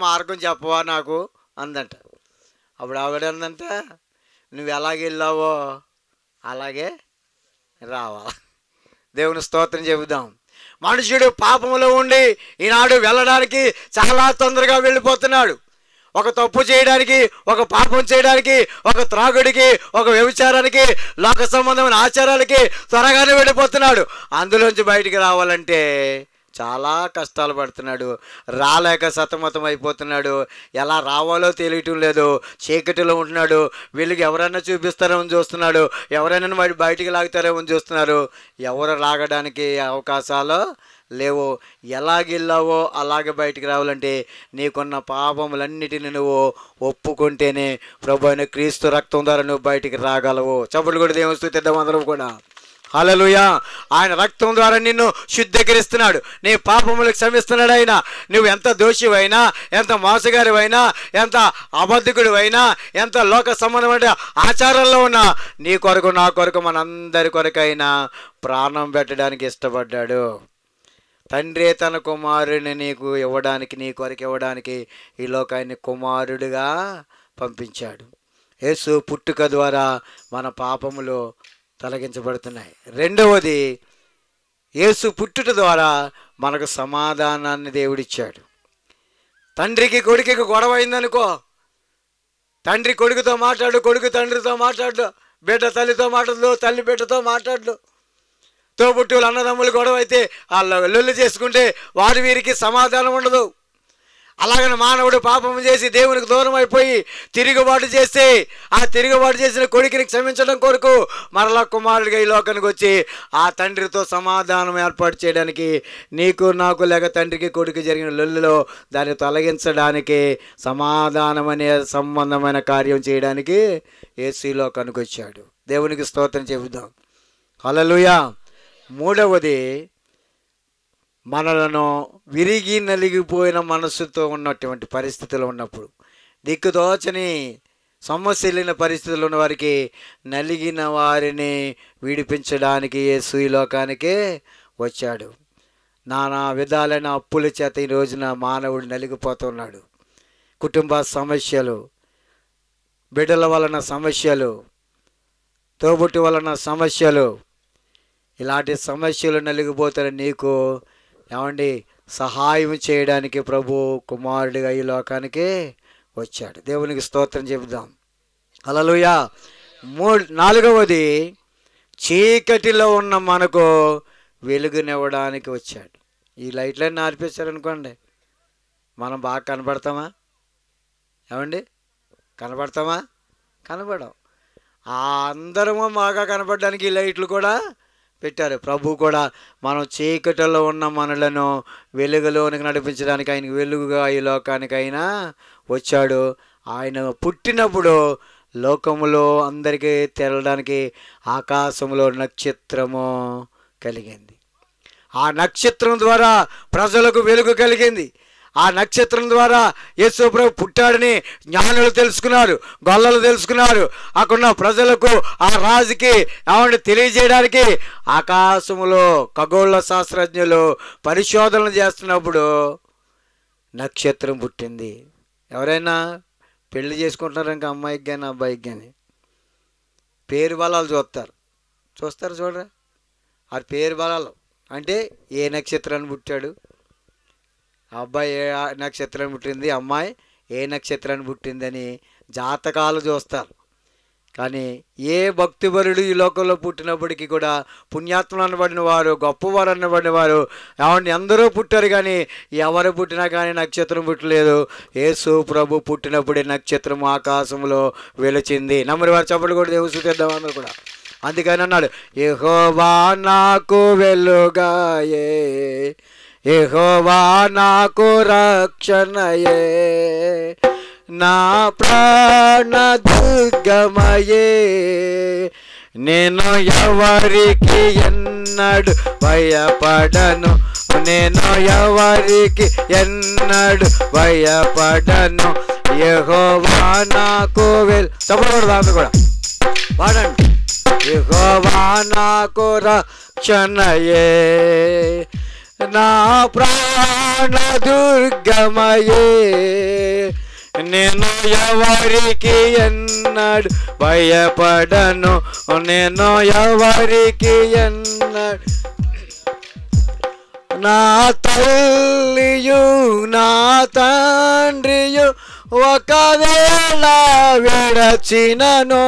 మార్గం చెప్పవా నాకు అందంట. అప్పుడు ఆవిడ అందంట, నువ్వు ఎలాగ వెళ్ళావో అలాగే రావాలా. దేవుని స్తోత్రం చెబుదాం. మనుషుడు పాపంలో ఉండి ఈనాడు వెళ్ళడానికి చాలా తొందరగా వెళ్ళిపోతున్నాడు. ఒక తప్పు చేయడానికి, ఒక పాపం చేయడానికి, ఒక త్రాగుడికి, ఒక వ్యభిచారానికి, లోక సంబంధమైన ఆచారాలకి త్వరగానే వెళ్ళిపోతున్నాడు. అందులోంచి బయటికి రావాలంటే చాలా కష్టాలు పడుతున్నాడు. రాలేక సతమతం అయిపోతున్నాడు. ఎలా రావాలో తెలియటం లేదు. చీకటిలో ఉంటున్నాడు. వీళ్ళకి ఎవరైనా చూపిస్తారేమో చూస్తున్నాడు, ఎవరైనా బయటికి లాగుతారేమో చూస్తున్నారు. ఎవరు లాగడానికి అవకాశాలు లేవు. ఎలాగెళ్ళావో అలాగే బయటికి రావాలంటే నీకున్న పాపములన్నిటిని నువ్వు ఒప్పుకుంటేనే ప్రభు అయిన క్రీస్తు రక్తం ద్వారా నువ్వు బయటికి రాగలవు. చప్పట్లు కూడా దేవుని స్తుతిద్దాం అందరం కూడా. హల్లెలూయా. ఆయన రక్తం ద్వారా నిన్ను శుద్ధీకరిస్తున్నాడు. నీ పాపములకు క్షమిస్తున్నాడు ఆయన. నువ్వు ఎంత దోషివైనా, ఎంత మోసగారివైనా, ఎంత అబద్ధికుడివైనా, ఎంత లోక సంబంధమైన ఆచారాల్లో ఉన్నా నీ కొరకు, నా కొరకు, మనందరి కొరకైనా ప్రాణం పెట్టడానికి ఇష్టపడ్డాడు. తండ్రి తన కుమారుడిని నీకు ఇవ్వడానికి, నీ కొరకు ఇవ్వడానికి ఈ లోకాన్ని కుమారుడిగా పంపించాడు. యేసు పుట్టుక ద్వారా మన పాపములు తొలగించబడుతున్నాయి. రెండవది, యేసు పుట్టుట ద్వారా మనకు సమాధానాన్ని దేవుడిచ్చాడు. తండ్రికి కొడుకుకి గొడవ అయిందనుకో, తండ్రి కొడుకుతో మాట్లాడు, కొడుకు తండ్రితో మాట్లాడు, బిడ్డ తల్లితో మాట్లాడు, తల్లి బిడ్డతో మాట్లాడు. తోబుట్టువులు అన్నదమ్ములు గొడవ అయితే వాళ్ళు లొల్లి చేసుకుంటే వారి వీరికి సమాధానం ఉండదు. అలాగని మానవుడు పాపం చేసి దేవునికి దూరం అయిపోయి తిరుగుబాటు చేస్తే ఆ తిరుగుబాటు చేసిన కొడుకుని క్షమించడం కొరకు మరలా కుమారుడిగా ఈ లోకానికి వచ్చి ఆ తండ్రితో సమాధానం ఏర్పాటు చేయడానికి, నీకు నాకు లేక తండ్రికి కొడుకు జరిగిన లొల్లిలో దాన్ని తొలగించడానికి, సమాధానం అనే సంబంధమైన కార్యం చేయడానికి యేసు ఈ లోకానికి వచ్చాడు. దేవునికి స్తోత్రం చెబుదాం. హల్లెలూయా. మూడవది, మనలను విరిగి నలిగిపోయిన మనస్సుతో ఉన్నటువంటి పరిస్థితులు ఉన్నప్పుడు, దిక్కుదోచని సమస్యలైన పరిస్థితులు ఉన్న వారికి, నలిగిన వారిని విడిపించడానికి యేసు ఈ లోకానికి వచ్చాడు. నానా విధాలైన అప్పుల చేత ఈ రోజున మానవుడు నలిగిపోతున్నాడు. కుటుంబ సమస్యలు, బిడ్డల వలన సమస్యలు, తోబుట్టు వలన సమస్యలు, ఇలాంటి సమస్యలు నలిగిపోతున్న నీకు ఏమండి సహాయం చేయడానికి ప్రభు కుమారుడిగా ఈ లోకానికి వచ్చాడు. దేవునికి స్తోత్రం చెబుదాం. హల్లెలూయా. నాలుగవది, చీకటిలో ఉన్న మనకు వెలుగునివ్వడానికి వచ్చాడు. ఈ లైట్లన్నీ ఆర్పేశారనుకోండి, మనం బాగా కనపడతామా? ఏమండి కనపడతామా? కనపడం. అందరము బాగా కనపడడానికి ఈ లైట్లు కూడా పెట్టారు. ప్రభు కూడా మనం చీకటిలో ఉన్న మనలను వెలుగులోనికి నడిపించడానికి ఆయన వెలుగుగా ఈ లోకానికైనా వచ్చాడు. ఆయన పుట్టినప్పుడు లోకములో అందరికీ తెలడానికి ఆకాశంలో నక్షత్రము కలిగింది. ఆ నక్షత్రం ద్వారా ప్రజలకు వెలుగు కలిగింది. ఆ నక్షత్రం ద్వారా యేసు ప్రభు పుట్టాడని జ్ఞానులు తెలుసుకున్నారు, గొల్లలు తెలుసుకున్నారు. అక్కడున్న ప్రజలకు, ఆ రాజుకి ఏమంటే తెలియజేయడానికి ఆకాశంలో ఖగోళ శాస్త్రజ్ఞులు పరిశోధనలు చేస్తున్నప్పుడు నక్షత్రం పుట్టింది. ఎవరైనా పెళ్లి చేసుకుంటున్నారు ఇంకా అమ్మాయికి కానీ అబ్బాయికి కానీ పేరు బలాలు చూస్తారు చూడరా. ఆ పేరు బలాలు అంటే ఏ నక్షత్రాన్ని పుట్టాడు, అబ్బాయి ఏ నక్షత్రాన్ని పుట్టింది, అమ్మాయి ఏ నక్షత్రాన్ని పుట్టిందని జాతకాలు చూస్తారు. కానీ ఏ భక్తిపరుడు ఈ లోకంలో పుట్టినప్పటికీ కూడా పుణ్యాత్మలు అనబడిన వారు, గొప్పవారు అనబడిన వారు ఏమంటే అందరూ పుట్టారు. కానీ ఎవరు పుట్టినా కానీ నక్షత్రం పుట్టలేదు. యేసు ప్రభు పుట్టినప్పుడే నక్షత్రం ఆకాశంలో వెలిచింది. నమ్మని వారు చప్పట్లు కూడా దేవుడు చూద్దాం అందరూ కూడా. అందుకని అన్నాడు, యెహోవా నాకు వెలుగాయే, యెహోవా నాకు రక్షణయే, నా ప్రాణ దుర్గమయే, నేను ఎవరికి ఎన్నడు భయపడను, నేను ఎవరికి ఎన్నడు భయపడను, యెహోవా నాకు చెప్పకూడదు కూడా వాడండి. యెహోవా నాకు రక్షణయే, నా ప్రాణ దుర్గమయే, నేను ఎవరికి ఎన్నడు భయపడను, నేను ఎవరికి ఎన్నడు. నా తల్లియు నా తండ్రియు ఒకవేళ విడచినను,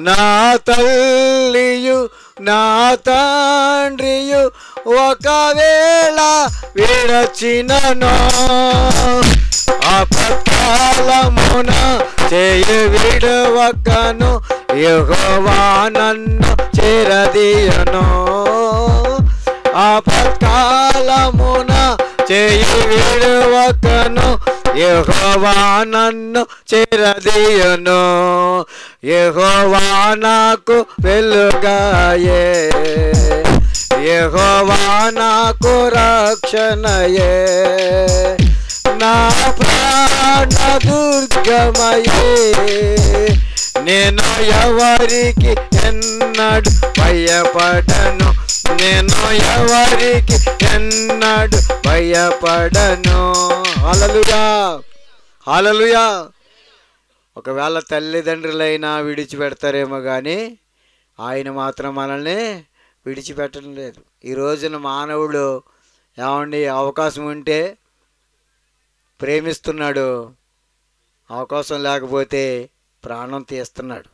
నా తల్లియు నా తండ్రియు ఒకవేళ విడచినను, ఆపత్కాలమున చేయి విడవకను, యెహోవా నన్ను చేరదీయను. ఆపత్కాలమున చేయి విడవకను, యెహోవా నన్ను చేరదీయను. యెహోవా నాకు వెలుగాయే, యెహోవా నాకు రక్షణయే, నా ప్రాణ దుర్గమయే, నేను ఎవరికి ఎన్నడు భయపడను, నేను ఎవరికి ఎన్నడు భయపడను. హల్లెలూయా, హల్లెలూయా. ఒకవేళ తల్లిదండ్రులైనా విడిచిపెడతారేమో కానీ ఆయన మాత్రం మనల్ని విడిచిపెట్టడం లేదు. ఈ రోజున మానవుడు ఏమండి అవకాశం ఉంటే ప్రేమిస్తున్నాడు, అవకాశం లేకపోతే ప్రాణం తీస్తున్నాడు.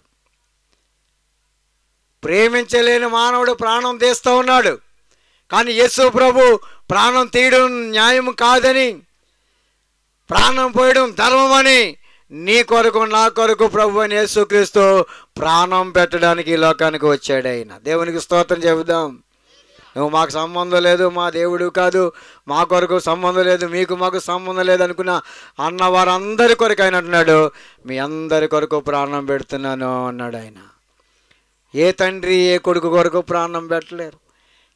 ప్రేమించలేని మానవుడు ప్రాణం తీస్తూ ఉన్నాడు. కానీ యేసు ప్రభు ప్రాణం తీయడం న్యాయం కాదని, ప్రాణం పోయడం ధర్మమని నీ కొరకు నా కొరకు ప్రభు అని యేసుక్రీస్తు ప్రాణం పెట్టడానికి ఈ లోకానికి వచ్చాడు. ఆయన దేవునికి స్తోత్రం చెబుదాం. నువ్వు మాకు సంబంధం లేదు, మా దేవుడు కాదు, మా కొరకు సంబంధం లేదు, మీకు మాకు సంబంధం లేదు అనుకున్న అన్న వారందరి కొరకు ఆయన అంటున్నాడు, మీ అందరి కొరకు ప్రాణం పెడుతున్నాను అన్నాడు ఆయన. ఏ తండ్రి ఏ కొడుకు కొరకు ప్రాణం పెట్టలేరు,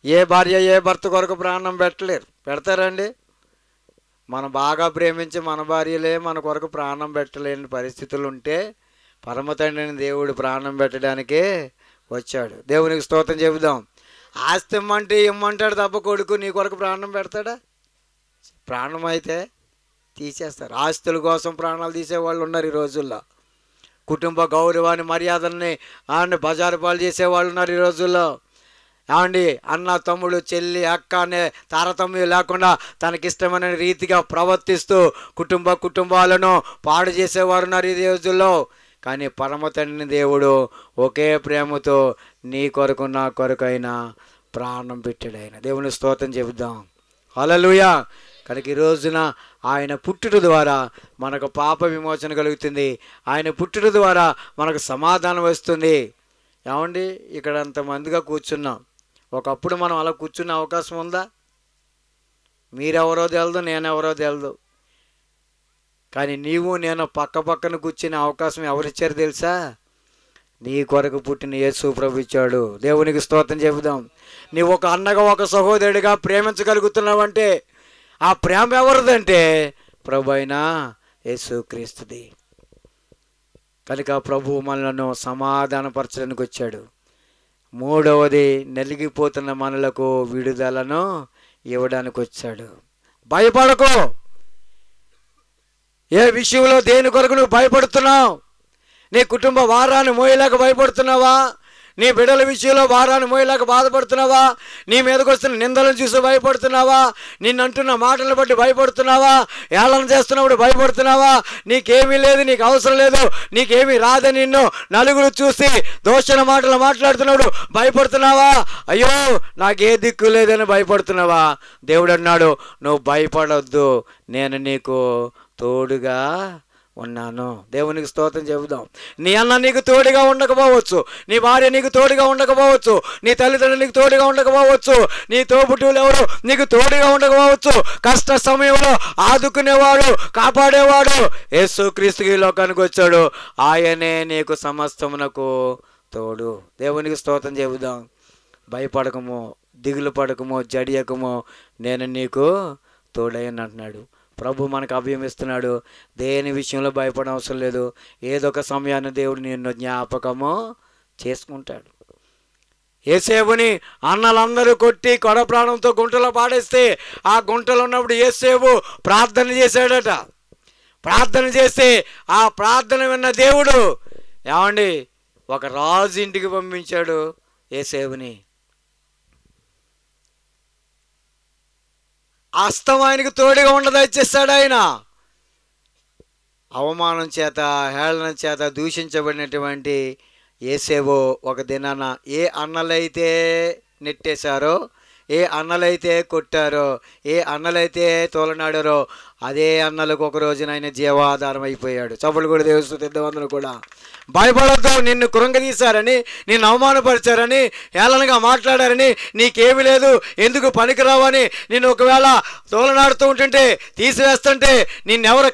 ఏ భార్య ఏ భర్త కొరకు ప్రాణం పెట్టలేరు. పెడతారండి? మనం బాగా ప్రేమించి మన భార్యలే మన కొరకు ప్రాణం పెట్టలేని పరిస్థితులు ఉంటే పరమ తండ్రిని దేవుడు ప్రాణం పెట్టడానికే వచ్చాడు. దేవునికి స్తోత్రం చెబుదాం. ఆస్తి ఇమ్మంటే ఇమ్మంటాడు తప్ప కొడుకు నీ కొరకు ప్రాణం పెడతాడా? ప్రాణం అయితే తీసేస్తారు. ఆస్తుల కోసం ప్రాణాలు తీసేవాళ్ళు ఉన్నారు ఈ రోజుల్లో. కుటుంబ గౌరవాన్ని మర్యాదల్ని బజారు పాలు చేసేవాళ్ళు ఉన్నారు ఈ రోజుల్లో. ఏమండి అన్న తమ్ముడు చెల్లి అక్క అనే తారతమ్యం లేకుండా తనకిష్టమైన రీతిగా ప్రవర్తిస్తూ కుటుంబాలను పాడు చేసేవారు ఉన్నారు ఈ రోజుల్లో. కానీ పరమ తండ్రిని దేవుడు ఒకే ప్రేమతో నీ కొరకు నా కొరకు అయినా ప్రాణం పెట్టాడు. ఆయన దేవుని స్తోత్రం చెబుదాం. హల్లెలూయా. కనుక ఈ రోజున ఆయన పుట్టుట ద్వారా మనకు పాప విమోచన కలుగుతుంది. ఆయన పుట్టుట ద్వారా మనకు సమాధానం వస్తుంది. ఏమండి ఇక్కడ అంతమందిగా కూర్చున్నాం, ఒకప్పుడు మనం అలా కూర్చునే అవకాశం ఉందా? మీరెవరో తెలదు, నేనెవరో తెలదు. కానీ నీవు నేను పక్క పక్కన కూర్చునే అవకాశం ఎవరిచ్చారు తెలుసా? నీ కొరకు పుట్టిన యేసు ప్రభు ఇచ్చాడు. దేవునికి స్తోత్రం చెబుదాం. నీవు ఒక అన్నగా ఒక సహోదరుడిగా ప్రేమించగలుగుతున్నావంటే ఆ ప్రేమ ఎవరిదంటే ప్రభు అయినా యేసుక్రీస్తుది. కనుక ప్రభు మనలను సమాధానపరచడానికి వచ్చాడు. మూడవది, నలిగిపోతున్న మనలకు విడుదలను ఇవ్వడానికి వచ్చాడు. భయపడకు. ఏ విషయంలో దేని కొరకు నువ్వు భయపడుతున్నావు? నీ కుటుంబ భారాన్ని మోయలేక భయపడుతున్నావా? నీ బిడ్డల విషయంలో భారాన్ని మోయలేక బాధపడుతున్నావా? నీ మీదకి వస్తున్న నిందలను చూసి భయపడుతున్నావా? నిన్నంటున్న మాటలను బట్టి భయపడుతున్నావా? ఏళన చేస్తున్నప్పుడు భయపడుతున్నావా? నీకేమీ లేదు, నీకు అవసరం లేదు, నీకేమీ రాదని నిన్ను నలుగురు చూసి దోషణ మాటలు మాట్లాడుతున్నప్పుడు భయపడుతున్నావా? అయ్యో నాకే దిక్కు లేదని భయపడుతున్నావా? దేవుడు అన్నాడు, నువ్వు భయపడొద్దు, నేను నీకు తోడుగా ఉన్నాను. దేవునికి స్తోత్రం చెబుదాం. నీ అన్న నీకు తోడుగా ఉండకపోవచ్చు, నీ భార్య నీకు తోడుగా ఉండకపోవచ్చు, నీ తల్లిదండ్రులు నీకు తోడుగా ఉండకపోవచ్చు, నీ తోబుట్టువులు ఎవరు నీకు తోడుగా ఉండకపోవచ్చు. కష్ట సమయంలో ఆదుకునేవాడు, కాపాడేవాడు యేసుక్రీస్తుకి ఈ లోకానికి వచ్చాడు. ఆయనే నీకు సమస్తమునకు తోడు. దేవునికి స్తోత్రం చెబుదాం. భయపడకము, దిగులు పడకము, జడియకము, నేను నీకు తోడయ్యని అంటున్నాడు. ప్రభు మనకు అభయం ఇస్తున్నాడు. దేని విషయంలో భయపడడం అవసరం లేదు. ఏదొక సమయాన్ని దేవుడు నిన్ను జ్ఞాపకము చేసుకుంటాడు. యేసేపుని అన్నలందరూ కొట్టి కొడ ప్రాణంతో గుంటలో పాడేస్తే ఆ గుంటలో ఉన్నప్పుడు యేసేపు ప్రార్థన చేశాడట. ప్రార్థన చేస్తే ఆ ప్రార్థన విన్న దేవుడు ఏమండి ఒక రాజు ఇంటికి పంపించాడు యేసేపుని. హస్తం ఆయనకు తోడుగా ఉండదచ్చేస్తాడు. ఆయన అవమానం చేత హేళన చేత దూషించబడినటువంటి యేసేపు ఒక దినాన ఏ అన్నలైతే నెట్టేశారో, ఏ అన్నలైతే కొట్టారో, ఏ అన్నలైతే తోలనాడారో అదే అన్నలకు ఒక రోజున ఆయన జీవాధారం అయిపోయాడు. చప్పులు కూడా దేవుస్తున్న కూడా భయపడద్దు, నిన్ను కృంగదీశారని, నిన్ను అవమానపరిచారని, హేళనగా మాట్లాడారని, నీకేమీ లేదు, ఎందుకు పనికిరావని నిన్ను ఒకవేళ తోలనాడుతూ ఉంటుంటే, తీసివేస్తుంటే, నిన్నెవరు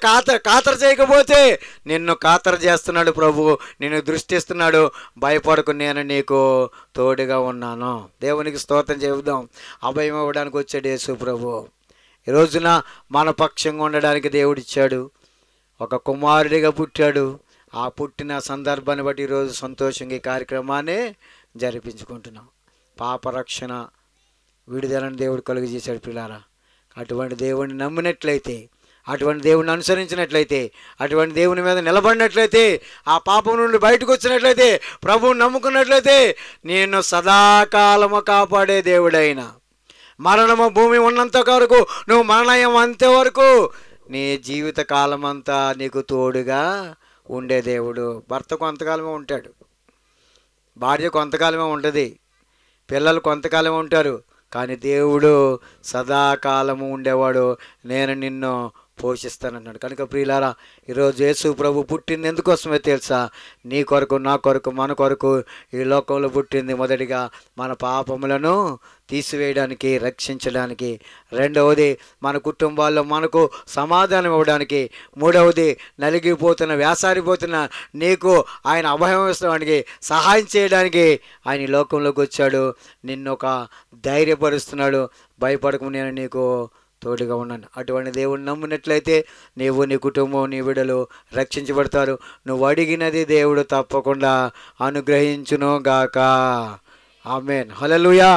ఖాతరు చేయకపోతే నిన్ను ఖాతరు చేస్తున్నాడు ప్రభువు, నిన్ను దృష్టిస్తున్నాడు. భయపడకు, నేను నీకు తోడుగా ఉన్నాను. దేవునికి స్తోత్రం చెబుదాం. అభయం ఇవ్వడానికి వచ్చాడు యేసు ప్రభు. ఈ రోజున మన పక్షంగా ఉండడానికి దేవుడిచ్చాడు. ఒక కుమారుడిగా పుట్టాడు. ఆ పుట్టిన సందర్భాన్ని బట్టి ఈరోజు సంతోషంగా ఈ కార్యక్రమాన్ని జరిపించుకుంటున్నాం. పాపరక్షణ విడుదలను దేవుడు కలుగజేశాడు పిల్లారా. అటువంటి దేవుడిని నమ్మినట్లయితే, అటువంటి దేవుడిని అనుసరించినట్లయితే, అటువంటి దేవుని మీద నిలబడినట్లయితే, ఆ పాపం నుండి బయటకు వచ్చినట్లయితే, ప్రభువుని నమ్ముకున్నట్లయితే, నేను సదాకాలము కాపాడే దేవుడైన, మరణము భూమి ఉన్నంత వరకు, నువ్వు మరణం అంతవరకు, నీ జీవిత కాలమంతా నీకు తోడుగా ఉండే దేవుడు. భర్త కొంతకాలమే ఉంటాడు, భార్య కొంతకాలమే ఉంటుంది, పిల్లలు కొంతకాలమే ఉంటారు, కానీ దేవుడు సదాకాలము ఉండేవాడు. నేను నిన్ను పోషిస్తానన్నాడు. కనుక ప్రియులారా, ఈరోజు యేసు ప్రభు పుట్టింది ఎందుకోసమే తెలుసా? నీ కొరకు, నా కొరకు, మన కొరకు ఈ లోకంలో పుట్టింది. మొదటిగా మన పాపములను తీసివేయడానికి, రక్షించడానికి. రెండవది మన కుటుంబాల్లో మనకు సమాధానం ఇవ్వడానికి. మూడవది నలిగిపోతున్న, వేసారిపోతున్న నీకు ఆయన అభయం ఇస్తానికి, సహాయం చేయడానికి ఆయన ఈ లోకంలోకి వచ్చాడు. నిన్ను ఒక ధైర్యపరుస్తున్నాడు. భయపడకు, నేను నీకు తోడుగా ఉన్నాను. అటువంటి దేవుడిని నమ్మినట్లయితే నీవు, నీ కుటుంబం, నీ బిడ్డలు రక్షించబడతారు. నువ్వు అడిగినది దేవుడు తప్పకుండా అనుగ్రహించును గాక. ఆమేన్, హల్లెలూయా.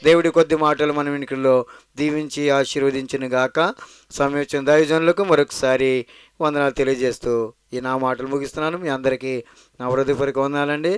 దేవుడి కొద్ది మాటలు మన వెనుకల్లో దీవించి ఆశీర్వదించును గాక. సమయం దైవజనులకు మరొకసారి వందనాలు తెలియజేస్తూ ఈ నా మాటలు ముగిస్తున్నాను. మీ అందరికీ నా హృదయపూర్వక వందనాలండి.